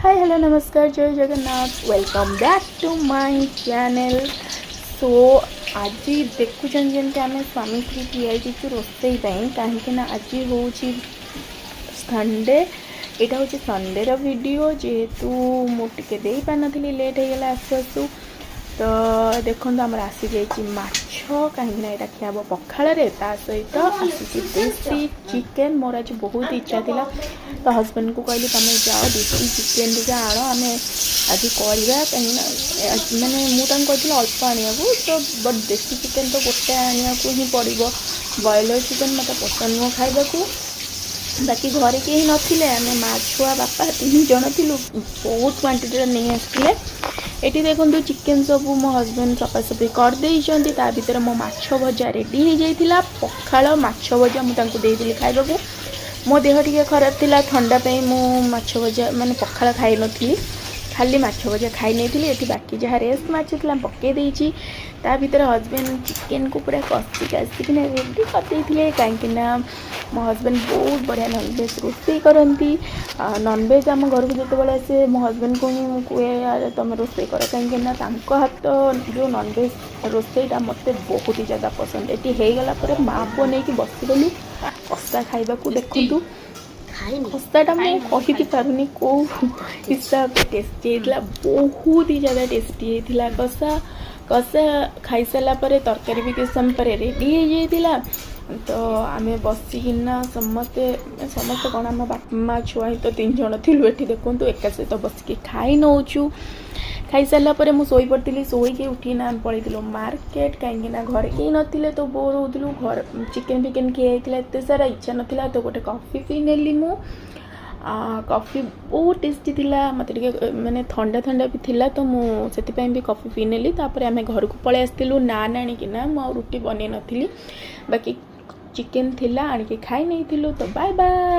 हाय hello नमस्कार जय Jagannath welcome back to my channel. So आज देखुं जमी आम स्वामी स्त्री ठिया रोसई कहीं आज हूँ संडे। यहाँ हूँ संडे वीडियो जेहेतु मुझे दे पार नी लेट हो गला आसु आसु। तो देखो आमर आसी जाइए माछ कहीं यहाँ खियाब पखाड़ सहित आसी देसी चिकेन। मोर आज बहुत इच्छा थी तो हजबैंड को कहली तुम जाओ देसी चिकेन टी आण आम आज करवा कहीं मानने मुझे अल्प आने को तो बट देसी चिकेन तो गोटे आने को ही पड़ो। बॉयलर चिकेन मत पसंद नुह खाइबा को। बाकी घरे कहीं नथिले आम माँ छुआ बापा 3 जन थी बहुत क्वांटिटी नहीं आसते। ये देखो चिकेन सब मो हजबैंड सफासफी करदे ता भीतर मो माछ भजा रेडी हो जाता। पखाड़ माछ भजा मुझे खाइबा को। मो देह टी खराब थिला ठंडापाई मु माछ भजा माने पखाड़ खाई नी खाली माछ भजा खाई नहीं। ये बाकी जहाँ रेस्ट माछ था पकई देती ता भीतर हजबैंड चिकेन को पूरा कषि कासिक रेडी करते कहीं मो हजबैंड बहुत बढ़िया नॉनवेज रोसई करती। नॉनवेज आम घर को जो आसे मो हजबैंड को ही कहे तुम रोसई कर कहीं हाथ जो नॉनवेज रोसईटा मत बहुत ही ज़्यादा पसंद। ये होगला माँ पुआ नहीं बसगलु कषा खाइबा को। देखु कषाटा मुझे कही पारुनी कौ हिसाब से टेस्टी होता बहुत ही ज़्यादा टेस्टी होता कषा। कषा खाई सारा तरकारी भी किस समय रेडी हो जाता। तो आम बसिकिना समस्ते समस्ते कौन आम बापा माँ छुआ ही तो 3 जन थी। ये देखूँ एका सहित बसिक खाई नौचु। खाई सारा मुझे पड़ी शोक उठीना पलू मार्केट कहीं घर कहीं नथिले तो बोर होलु। घर चिकेन फिकेन खिया एत सारा इच्छा नाला तो गोटे कॉफी पी नेली मु। कॉफी बहुत टेस्टी थिला मत माने ठंडा ठंडा भी थिला तो मुझे भी कॉफी पी नेली। तापर आम घर को पलि आसलु नान आणिकिना मु रुटी बन नी बाकी चिकेन थिला आणिकी खाई नहीं। तो बाय बाय।